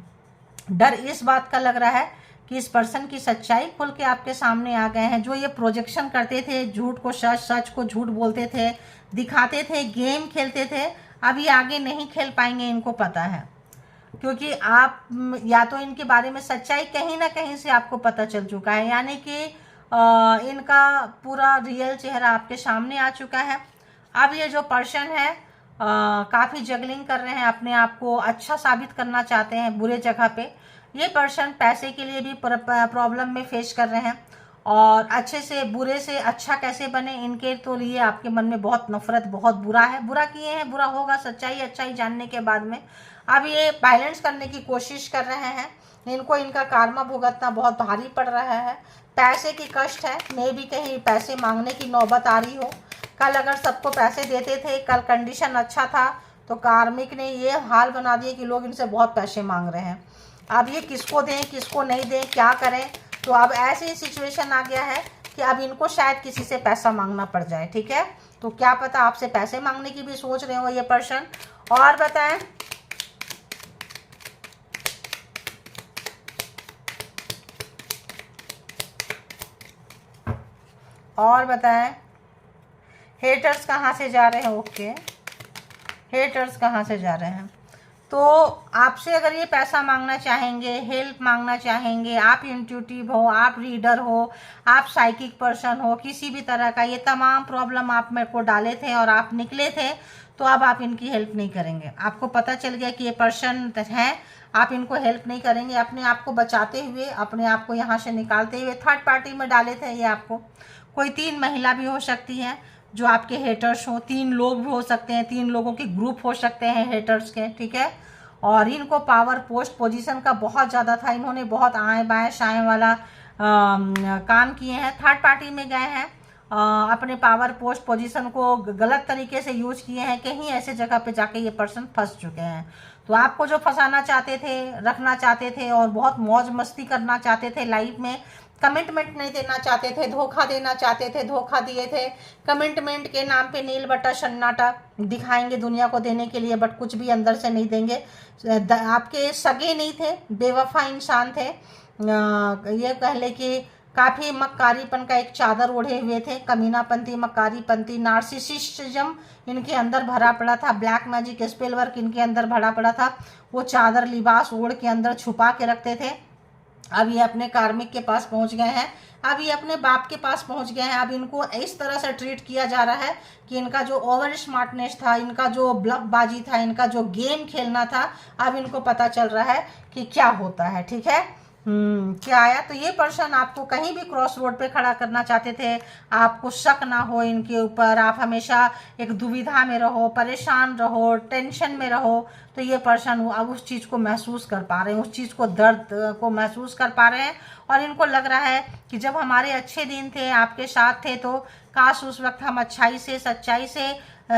डर इस बात का लग रहा है कि इस पर्सन की सच्चाई खुल के आपके सामने आ गए हैं। जो ये प्रोजेक्शन करते थे, झूठ को सच, सच को झूठ बोलते थे, दिखाते थे, गेम खेलते थे, अभी आगे नहीं खेल पाएंगे, इनको पता है। क्योंकि आप या तो इनके बारे में सच्चाई कहीं ना कहीं से आपको पता चल चुका है, यानी कि इनका पूरा रियल चेहरा आपके सामने आ चुका है। अब ये जो पर्सन है काफ़ी जगलिंग कर रहे हैं, अपने आप को अच्छा साबित करना चाहते हैं बुरे जगह पे। ये पर्सन पैसे के लिए भी प्रॉब्लम में फेस कर रहे हैं, और अच्छे से बुरे से अच्छा कैसे बने इनके तो लिए आपके मन में बहुत नफरत, बहुत बुरा है। बुरा किए हैं, बुरा होगा, सच्चाई अच्छाई जानने के बाद में अब ये बैलेंस करने की कोशिश कर रहे हैं। इनको इनका कार्मा भुगतना बहुत भारी पड़ रहा है। पैसे की कष्ट है, मे भी कहीं पैसे मांगने की नौबत आ रही हो। कल अगर सबको पैसे देते थे, कल कंडीशन अच्छा था, तो कार्मिक ने ये हाल बना दिया कि लोग इनसे बहुत पैसे मांग रहे हैं। अब ये किसको दें, किसको नहीं दें, क्या करें। तो अब ऐसी सिचुएशन आ गया है कि अब इनको शायद किसी से पैसा मांगना पड़ जाए, ठीक है। तो क्या पता आपसे पैसे मांगने की भी सोच रहे हो ये पर्सन। और बताएं, और बताएं हेटर्स कहाँ से जा रहे हैं। ओके, हेटर्स कहाँ से जा रहे हैं। तो आपसे अगर ये पैसा मांगना चाहेंगे, हेल्प मांगना चाहेंगे, आप इंट्यूटिव हो, आप रीडर हो, आप साइकिक पर्सन हो, किसी भी तरह का ये तमाम प्रॉब्लम आप मेरे को डाले थे और आप निकले थे, तो अब आप इनकी हेल्प नहीं करेंगे। आपको पता चल गया कि ये पर्सन है, आप इनको हेल्प नहीं करेंगे। अपने आप को बचाते हुए, अपने आप को यहाँ से निकालते हुए थर्ड पार्टी में डाले थे ये आपको। कोई 3 महिला भी हो सकती है जो आपके हेटर्स हो, 3 लोग भी हो सकते हैं, 3 लोगों के ग्रुप हो सकते हैं हेटर्स के, ठीक है। और इनको पावर पोस्ट पोजीशन का बहुत ज़्यादा था, इन्होंने बहुत आए बाएं शाएं वाला काम किए हैं, थर्ड पार्टी में गए हैं, अपने पावर पोस्ट पोजीशन को गलत तरीके से यूज किए हैं, कहीं ऐसे जगह पे जाके ये पर्सन फंस चुके हैं। तो आपको जो फंसाना चाहते थे, रखना चाहते थे और बहुत मौज मस्ती करना चाहते थे लाइफ में, कमिटमेंट नहीं देना चाहते थे, धोखा देना चाहते थे, धोखा दिए थे। कमिटमेंट के नाम पे नील बट्टा सन्नाटा दिखाएंगे दुनिया को देने के लिए, बट कुछ भी अंदर से नहीं देंगे। आपके सगे नहीं थे, बेवफा इंसान थे। ये कह ले कि काफ़ी मक्कारीपन का एक चादर ओढ़े हुए थे, कमीनापंथी, मक्कारीपंथी, नार्सिसिज्म इनके अंदर भरा पड़ा था, ब्लैक मैजिक स्पेल वर्क इनके अंदर भरा पड़ा था। वो चादर लिबास ओढ़ के अंदर छुपा के रखते थे। अब ये अपने कार्मिक के पास पहुंच गए हैं, अब ये अपने बाप के पास पहुंच गए हैं। अब इनको इस तरह से ट्रीट किया जा रहा है कि इनका जो ओवर स्मार्टनेस था, इनका जो ब्लफबाजी था, इनका जो गेम खेलना था, अब इनको पता चल रहा है कि क्या होता है, ठीक है। क्या आया। तो ये पर्सन आपको कहीं भी क्रॉस रोड पे खड़ा करना चाहते थे, आपको शक ना हो इनके ऊपर, आप हमेशा एक दुविधा में रहो, परेशान रहो, टेंशन में रहो। तो ये पर्सन अब उस चीज़ को महसूस कर पा रहे हैं, उस चीज़ को, दर्द को महसूस कर पा रहे हैं। और इनको लग रहा है कि जब हमारे अच्छे दिन थे, आपके साथ थे, तो काश उस वक्त हम अच्छाई से, सच्चाई से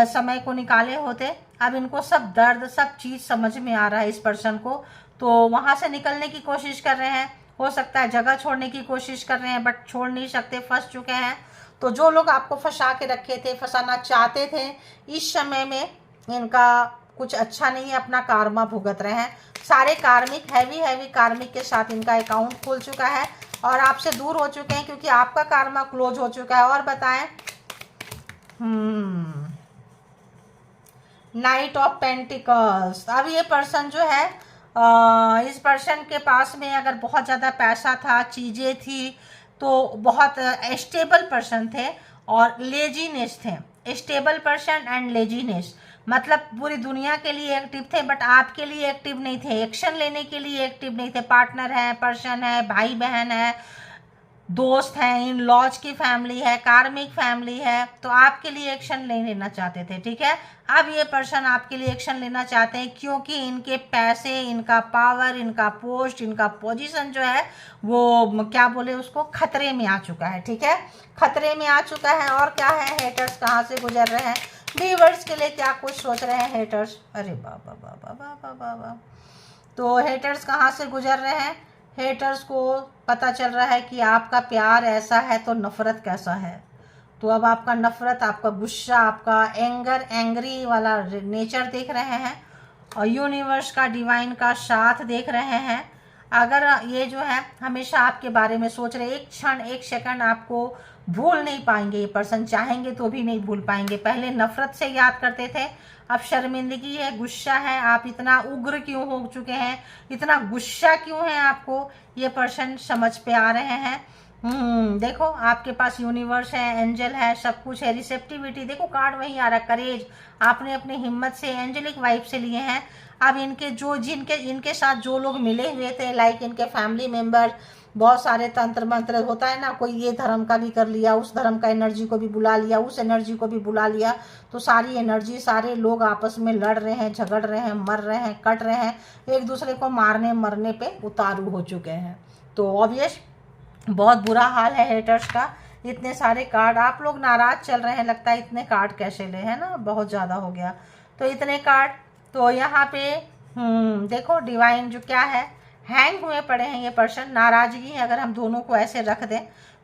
समय को निकाले होते। अब इनको सब दर्द, सब चीज़ समझ में आ रहा है इस पर्सन को। तो वहाँ से निकलने की कोशिश कर रहे हैं, हो सकता है जगह छोड़ने की कोशिश कर रहे हैं बट छोड़ नहीं सकते, फंस चुके हैं। तो जो लोग आपको फंसा के रखे थे, फंसाना चाहते थे, इस समय में इनका कुछ अच्छा नहीं है, अपना कार्मा भुगत रहे हैं। सारे कार्मिक हैवी कार्मिक के साथ इनका अकाउंट खुल चुका है और आपसे दूर हो चुके हैं क्योंकि आपका कार्मा क्लोज हो चुका है। और बताएं, नाइट ऑफ पेंटिकल्स। अब ये पर्सन जो है, इस पर्सन के पास में अगर बहुत ज़्यादा पैसा था, चीज़ें थी, तो बहुत स्टेबल पर्सन थे और लेजीनेस थे। स्टेबल पर्सन एंड लेजीनेस मतलब पूरी दुनिया के लिए एक्टिव थे बट आपके लिए एक्टिव नहीं थे, एक्शन लेने के लिए एक्टिव नहीं थे। पार्टनर है, पर्सन है, भाई बहन है, दोस्त हैं, इन लॉज की फैमिली है, कार्मिक फैमिली है, तो आपके लिए एक्शन नहीं लेना चाहते थे। ठीक है, अब ये पर्सन आपके लिए एक्शन लेना चाहते हैं क्योंकि इनके पैसे, इनका पावर, इनका पोस्ट, इनका पोजीशन जो है वो क्या बोले उसको, खतरे में आ चुका है। ठीक है, खतरे में आ चुका है। और क्या है, हेटर्स कहाँ से गुजर रहे हैं, व्यूअर्स के लिए क्या कुछ सोच रहे हैं हेटर्स। अरे बाबा बाबा बाबा बाबा, तो हेटर्स कहाँ से गुजर रहे हैं, हेटर्स को पता चल रहा है कि आपका प्यार ऐसा है तो नफ़रत कैसा है। तो अब आपका नफ़रत, आपका गुस्सा, आपका एंग्री वाला नेचर देख रहे हैं और यूनिवर्स का, डिवाइन का साथ देख रहे हैं। अगर ये जो है हमेशा आपके बारे में सोच रहे, एक क्षण, एक सेकंड आपको भूल नहीं पाएंगे ये पर्सन, चाहेंगे तो भी नहीं भूल पाएंगे। पहले नफ़रत से याद करते थे, अब शर्मिंदगी है, गुस्सा है। आप इतना उग्र क्यों हो चुके हैं, इतना गुस्सा क्यों है आपको, ये पर्सन समझ पे आ रहे हैं। देखो आपके पास यूनिवर्स है, एंजल है, सब कुछ है, रिसेप्टिविटी। देखो कार्ड वही आ रहा है, करेज। आपने अपनी हिम्मत से, एंजेलिक वाइब से लिए हैं। अब इनके साथ जो लोग मिले हुए थे, लाइक इनके फैमिली मेम्बर, बहुत सारे तंत्र मंत्र होता है ना, कोई ये धर्म का भी कर लिया, उस धर्म का एनर्जी को भी बुला लिया, उस एनर्जी को भी बुला लिया, तो सारी एनर्जी, सारे लोग आपस में लड़ रहे हैं, झगड़ रहे हैं, मर रहे हैं, कट रहे हैं, एक दूसरे को मारने मरने पे उतारू हो चुके हैं। तो ऑब्वियस बहुत बुरा हाल है हेटर्स का। इतने सारे कार्ड, आप लोग नाराज चल रहे हैं, लगता है इतने कार्ड कैसे ले, है ना, बहुत ज़्यादा हो गया। तो इतने कार्ड, तो यहाँ पे देखो डिवाइन जो क्या है, हैंग हुए पड़े हैं ये पर्सन। नाराज़गी, अगर हम दोनों को ऐसे रख दें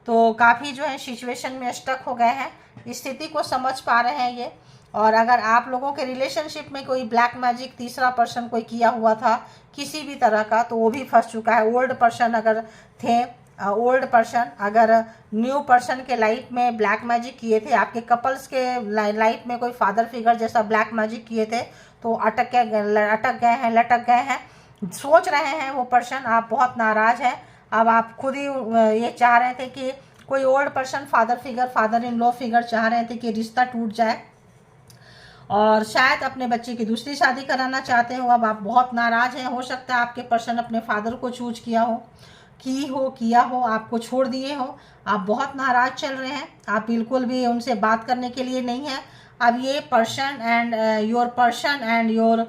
तो काफ़ी जो है सिचुएशन में स्टक हो गए हैं, स्थिति को समझ पा रहे हैं ये। और अगर आप लोगों के रिलेशनशिप में कोई ब्लैक मैजिक तीसरा पर्सन कोई किया हुआ था किसी भी तरह का, तो वो भी फंस चुका है। ओल्ड पर्सन अगर थे, ओल्ड पर्सन अगर न्यू पर्सन के लाइफ में ब्लैक मैजिक किए थे, आपके कपल्स के लाइफ में कोई फादर फिगर जैसा ब्लैक मैजिक किए थे, तो अटक गए हैं, लटक गए हैं। सोच रहे हैं वो पर्सन, आप बहुत नाराज़ हैं। अब आप खुद ही ये चाह रहे थे कि कोई old person, father figure, father in law figure चाह रहे थे कि रिश्ता टूट जाए और शायद अपने बच्चे की दूसरी शादी कराना चाहते हो। अब आप बहुत नाराज़ हैं। हो सकता है आपके पर्सन अपने फादर को चूज किया हो, आपको छोड़ दिए हो। आप बहुत नाराज़ चल रहे हैं, आप बिल्कुल भी उनसे बात करने के लिए नहीं है। अब ये person and your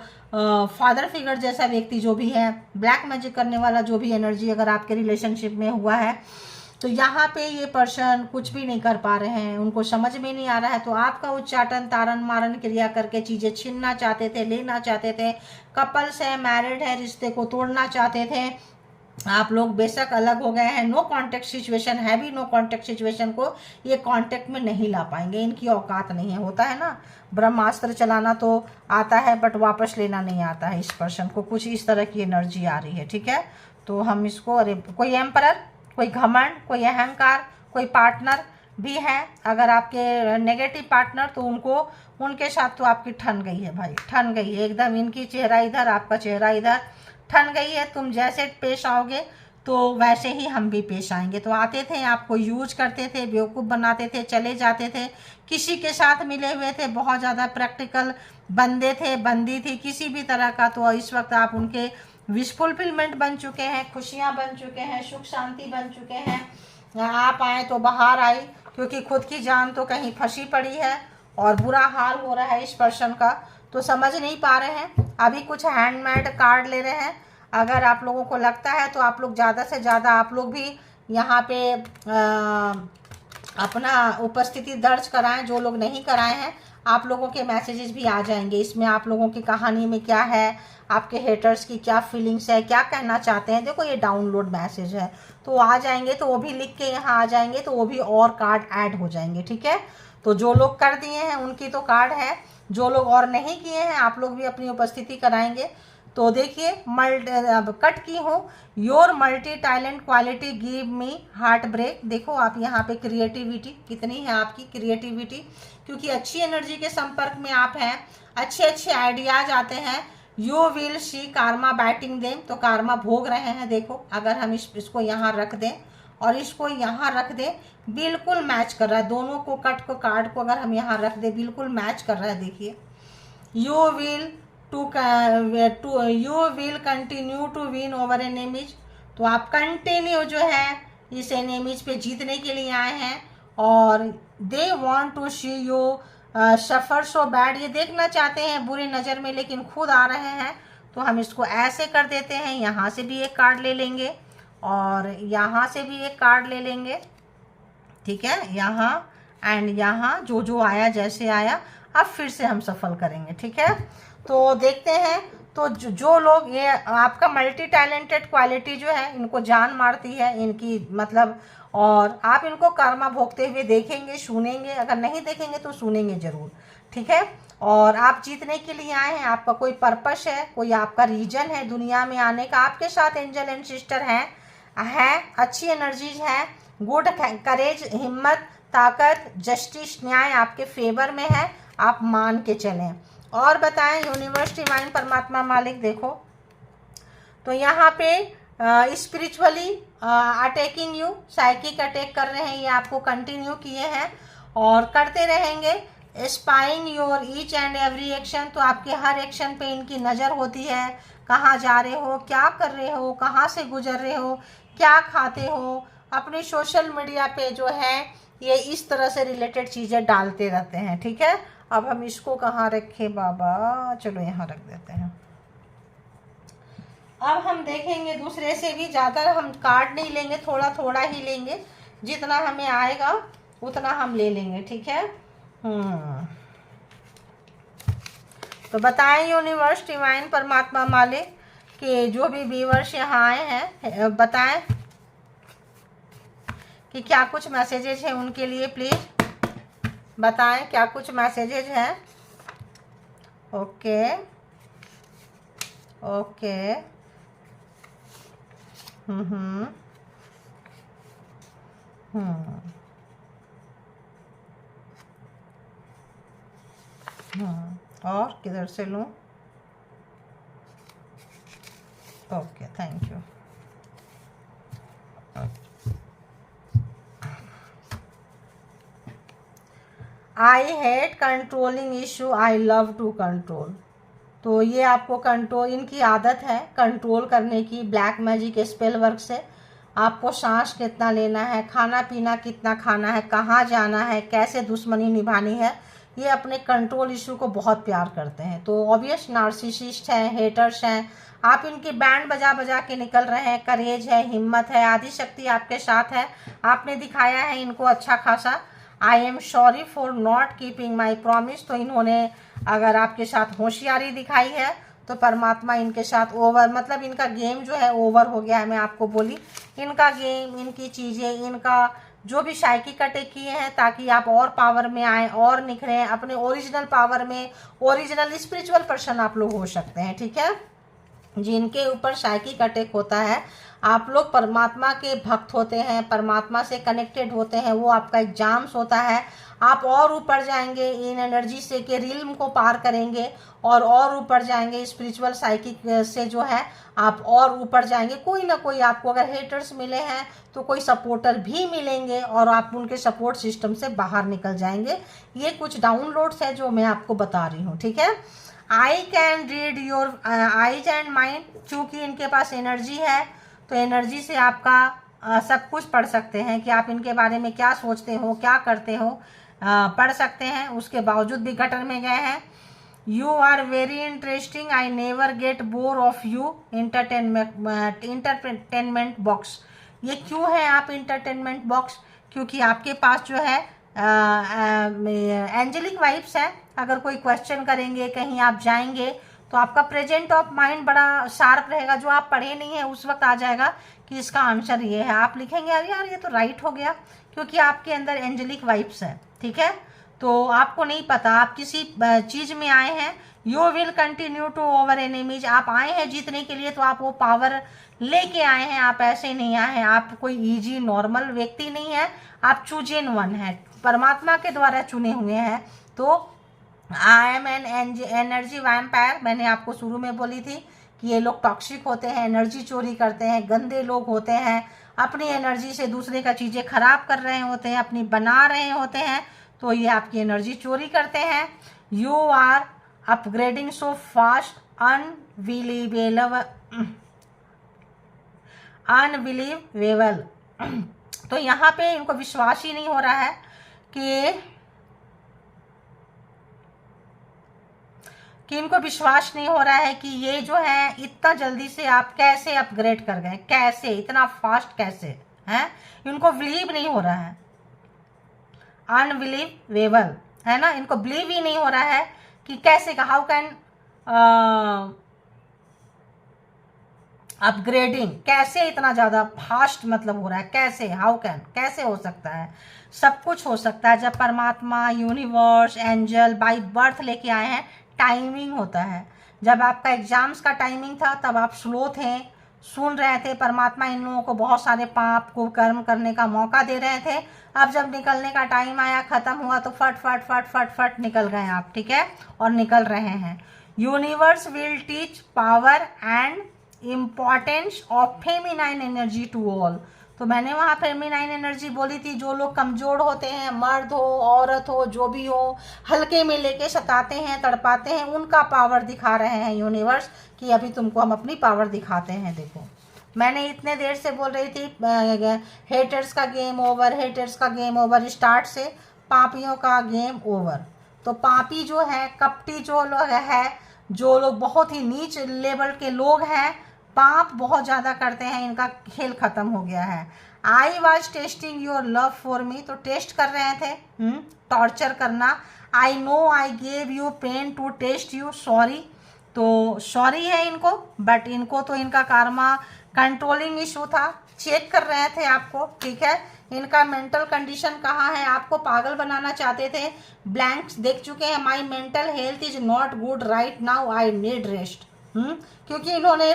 father figure जैसा व्यक्ति जो भी है, ब्लैक मैजिक करने वाला जो भी एनर्जी अगर आपके रिलेशनशिप में हुआ है, तो यहाँ पे ये पर्सन कुछ भी नहीं कर पा रहे हैं, उनको समझ में नहीं आ रहा है। तो आपका उच्चाटन, तारन मारन क्रिया करके चीज़ें छीनना चाहते थे, लेना चाहते थे। कपल्स है, मैरिड है, रिश्ते को तोड़ना चाहते थे। आप लोग बेशक अलग हो गए हैं, नो कांटेक्ट सिचुएशन है भी, नो कांटेक्ट सिचुएशन को ये कांटेक्ट में नहीं ला पाएंगे, इनकी औकात नहीं है। होता है ना, ब्रह्मास्त्र चलाना तो आता है बट वापस लेना नहीं आता है इस पर्सन को, कुछ इस तरह की एनर्जी आ रही है। ठीक है, तो हम इसको, अरे कोई एम्परर, कोई घमंड, कोई अहंकार, कोई पार्टनर भी है। अगर आपके नेगेटिव पार्टनर, तो उनके साथ तो आपकी ठन गई है भाई, ठन गई है एकदम। इनकी चेहरा इधर, आपका चेहरा इधर, ठन गई है। तुम जैसे पेश आओगे तो वैसे ही हम भी पेश आएंगे। तो आते थे, आपको यूज करते थे, बेवकूफ़ बनाते थे, चले जाते थे, किसी के साथ मिले हुए थे, बहुत ज़्यादा प्रैक्टिकल बंदे थे, बंदी थी किसी भी तरह का। तो इस वक्त आप उनके विश फुलफिलमेंट बन चुके हैं, खुशियाँ बन चुके हैं, सुख शांति बन चुके हैं। आप आए तो बाहर आई, क्योंकि खुद की जान तो कहीं फंसी पड़ी है और बुरा हाल हो रहा है इस पर्सन का। तो समझ नहीं पा रहे हैं। अभी कुछ हैंडमेड कार्ड ले रहे हैं। अगर आप लोगों को लगता है तो आप लोग ज़्यादा से ज़्यादा आप लोग भी यहाँ पे अपना उपस्थिति दर्ज कराएं, जो लोग नहीं कराए हैं। आप लोगों के मैसेजेस भी आ जाएंगे। इसमें आप लोगों की कहानी में क्या है, आपके हेटर्स की क्या फीलिंग्स है, क्या कहना चाहते हैं, देखो ये डाउनलोड मैसेज है तो आ जाएंगे, तो वो भी लिख के यहाँ आ जाएंगे, तो वो भी और कार्ड ऐड हो जाएंगे। ठीक है, तो जो लोग कर दिए हैं उनकी तो कार्ड है, जो लोग और नहीं किए हैं आप लोग भी अपनी उपस्थिति कराएंगे। तो देखिए कट की हूँ, your multi talent quality give me heart break. देखो आप यहाँ पे क्रिएटिविटी कितनी है आपकी, क्रिएटिविटी, क्योंकि अच्छी एनर्जी के संपर्क में आप हैं, अच्छे अच्छे आइडियाज आते हैं। You will see Karma batting them, तो कार्मा भोग रहे हैं। देखो अगर हम इसको यहाँ रख दें और इसको यहाँ रख दें, बिल्कुल मैच कर रहा है, दोनों को कट को कार्ड को अगर हम यहाँ रख दें बिल्कुल मैच कर रहा है। देखिए you will you will continue to win over enemies, तो आप कंटिन्यू जो है इस एनिमीज पे जीतने के लिए आए हैं। और they want to see you suffer so bad, ये देखना चाहते हैं बुरी नज़र में लेकिन खुद आ रहे हैं। तो हम इसको ऐसे कर देते हैं, यहाँ से भी एक कार्ड ले लेंगे और यहाँ से भी एक कार्ड ले लेंगे। ठीक है, यहाँ एंड यहाँ जो जो आया जैसे आया, अब फिर से हम सफल करेंगे। ठीक है, तो देखते हैं। तो जो लोग, ये आपका मल्टी टैलेंटेड क्वालिटी जो है इनको जान मारती है इनकी, मतलब, और आप इनको कर्मा भोगते हुए देखेंगे, सुनेंगे, अगर नहीं देखेंगे तो सुनेंगे ज़रूर। ठीक है, और आप जीतने के लिए आए हैं, आपका कोई पर्पस है, कोई आपका रीजन है दुनिया में आने का, आपके साथ एंजल एंड सिस्टर हैं, अच्छी एनर्जीज है, गुड करेज, हिम्मत, ताकत, जस्टिस, न्याय आपके फेवर में है, आप मान के चलें। और बताएं यूनिवर्स डिवाइन परमात्मा मालिक, देखो तो यहाँ पे spiritually attacking you, psychic attack कर रहे हैं, ये आपको कंटिन्यू किए हैं और करते रहेंगे। Spying your each and every action, तो आपके हर एक्शन पे इनकी नज़र होती है, कहाँ जा रहे हो, क्या कर रहे हो, कहाँ से गुजर रहे हो, क्या खाते हो, अपने सोशल मीडिया पे जो है ये इस तरह से रिलेटेड चीज़ें डालते रहते हैं। ठीक है, अब हम इसको कहाँ रखें बाबा, चलो यहाँ रख देते हैं। अब हम देखेंगे दूसरे से भी, ज़्यादा हम कार्ड नहीं लेंगे, थोड़ा थोड़ा ही लेंगे, जितना हमें आएगा उतना हम ले लेंगे। ठीक है, तो बताएं यूनिवर्स डिवाइन परमात्मा मालिक कि जो भी व्यूअर्स यहाँ आए हैं बताएं कि क्या कुछ मैसेजेस हैं उनके लिए, प्लीज़ बताएं क्या कुछ मैसेजेस हैं। ओके ओके, और किधर से लूँ? Okay, thank you. I hate controlling issue, I love to control, तो ये आपको कंट्रोल, इनकी आदत है कंट्रोल करने की, ब्लैक मैजिक स्पेल वर्क से। आपको सांस कितना लेना है, खाना पीना कितना खाना है, कहाँ जाना है, कैसे दुश्मनी निभानी है, ये अपने कंट्रोल इशू को बहुत प्यार करते हैं। तो ऑब्वियस नार्सिसिस्ट हैं, हेटर्स हैं, आप इनकी बैंड बजा बजा के निकल रहे हैं। करेज है, हिम्मत है, आदि शक्ति आपके साथ है, आपने दिखाया है इनको अच्छा खासा। I am sorry for not keeping my promise, तो इन्होंने अगर आपके साथ होशियारी दिखाई है तो परमात्मा इनके साथ ओवर, मतलब इनका गेम जो है ओवर हो गया है। मैं आपको बोली, इनका गेम, इनकी चीज़ें, इनका जो भी साइकिक अटैक किए हैं ताकि आप और पावर में आए और निखरें अपने ओरिजिनल पावर में। ओरिजिनल स्पिरिचुअल पर्सन आप लोग हो सकते हैं। ठीक है, जिनके ऊपर साइकिक अटैक होता है, आप लोग परमात्मा के भक्त होते हैं, परमात्मा से कनेक्टेड होते हैं, वो आपका एग्जाम्स होता है। आप और ऊपर जाएंगे इन एनर्जी से के रिल्म को पार करेंगे और ऊपर जाएंगे स्पिरिचुअल साइकिक से जो है आप और ऊपर जाएंगे। कोई ना कोई आपको अगर हेटर्स मिले हैं तो कोई सपोर्टर भी मिलेंगे और आप उनके सपोर्ट सिस्टम से बाहर निकल जाएंगे। ये कुछ डाउनलोड्स है जो मैं आपको बता रही हूँ। ठीक है, I can read your eyes and mind, चूँकि इनके पास एनर्जी है तो एनर्जी से आपका सब कुछ पढ़ सकते हैं कि आप इनके बारे में क्या सोचते हो, क्या करते हो, पढ़ सकते हैं। उसके बावजूद भी गटर में गए हैं। You are very interesting, I never get bore of you, entertainment box. ये क्यों है आप इंटरटेनमेंट बॉक्स? क्योंकि आपके पास जो है एंजेलिक वाइब्स है, अगर कोई क्वेश्चन करेंगे, कहीं आप जाएंगे, तो आपका प्रेजेंट ऑफ माइंड बड़ा शार्प रहेगा। जो आप पढ़े नहीं है उस वक्त आ जाएगा कि इसका आंसर ये है। आप लिखेंगे अरे यार ये तो राइट हो गया, क्योंकि आपके अंदर एंजेलिक वाइब्स है। ठीक है, तो आपको नहीं पता आप किसी चीज में आए हैं। You will continue to over enemies. आप आए हैं जीतने के लिए, तो आप वो पावर लेके आए हैं। आप ऐसे नहीं आए हैं, आप कोई इजी नॉर्मल व्यक्ति नहीं है, आप चूजन वन है, परमात्मा के द्वारा चुने हुए हैं। तो I am an energy vampire. मैंने आपको शुरू में बोली थी कि ये लोग टॉक्सिक होते हैं, एनर्जी चोरी करते हैं, गंदे लोग होते हैं, अपनी एनर्जी से दूसरे का चीज़ें खराब कर रहे होते हैं, अपनी बना रहे होते हैं, तो ये आपकी एनर्जी चोरी करते हैं। You are upgrading so fast, unbelievable. तो यहाँ पे इनको विश्वास ही नहीं हो रहा है कि इनको विश्वास नहीं हो रहा है कि ये जो है इतना जल्दी से आप कैसे अपग्रेड कर गए, कैसे इतना फास्ट कैसे हैं, इनको बिलीव नहीं हो रहा है। अनबिलीवेबल है ना, इनको बिलीव ही नहीं हो रहा है कि कैसे का, हाउ कैन अपग्रेडिंग, कैसे इतना ज़्यादा फास्ट मतलब हो रहा है, कैसे, हाउ कैन, कैसे हो सकता है। सब कुछ हो सकता है जब परमात्मा, यूनिवर्स, एंजल बाय बर्थ लेके आए हैं। टाइमिंग होता है। जब आपका एग्जाम्स का टाइमिंग था तब आप स्लो थे, सुन रहे थे, परमात्मा इन लोगों को बहुत सारे पाप को कर्म करने का मौका दे रहे थे। अब जब निकलने का टाइम आया, खत्म हुआ, तो फट फट फट फट फट निकल गए आप। ठीक है, और निकल रहे हैं। Universe will teach power and importance of feminine energy to all. तो मैंने वहाँ फेमिनाइन एनर्जी बोली थी, जो लोग कमज़ोर होते हैं, मर्द हो औरत हो जो भी हो, हल्के में लेके सताते हैं, तड़पाते हैं, उनका पावर दिखा रहे हैं यूनिवर्स कि अभी तुमको हम अपनी पावर दिखाते हैं। देखो, मैंने इतने देर से बोल रही थी हेटर्स का गेम ओवर, हेटर्स का गेम ओवर, स्टार्ट से पापियों का गेम ओवर। तो पापी जो है, कपटी जो लोग है, जो लोग बहुत ही नीच लेवल के लोग हैं, पाप बहुत ज़्यादा करते हैं, इनका खेल ख़त्म हो गया है। I was testing your love for me, तो टेस्ट कर रहे थे, टॉर्चर करना। I know I gave you pain to test you, sorry. तो सॉरी है इनको, बट इनको तो इनका कार्मा कंट्रोलिंग इशू था, चेक कर रहे थे आपको। ठीक है, इनका मेंटल कंडीशन कहाँ है, आपको पागल बनाना चाहते थे। ब्लैंक्स देख चुके हैं, माई mental health is not good right now, I need rest. क्योंकि इन्होंने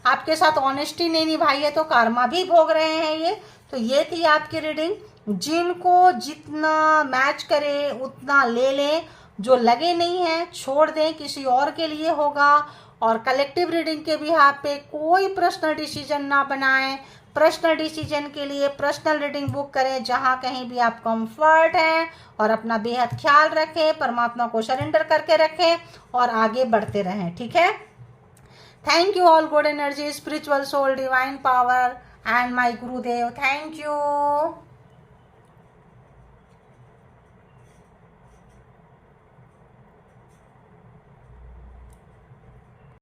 आपके साथ ऑनेस्टी नहीं निभाई है, तो कार्मा भी भोग रहे हैं ये। तो ये थी आपकी रीडिंग। जिनको जितना मैच करे उतना ले लें, जो लगे नहीं है छोड़ दें, किसी और के लिए होगा। और कलेक्टिव रीडिंग के बिहाफ पे कोई पर्सनल डिसीजन ना बनाएं। पर्सनल डिसीजन के लिए पर्सनल रीडिंग बुक करें जहां कहीं भी आप कंफर्ट हैं, और अपना बेहद ख्याल रखें, परमात्मा को सरेंडर करके रखें और आगे बढ़ते रहें। ठीक है, thank you all, good energy, spiritual soul, divine power and my Gurudev, thank you.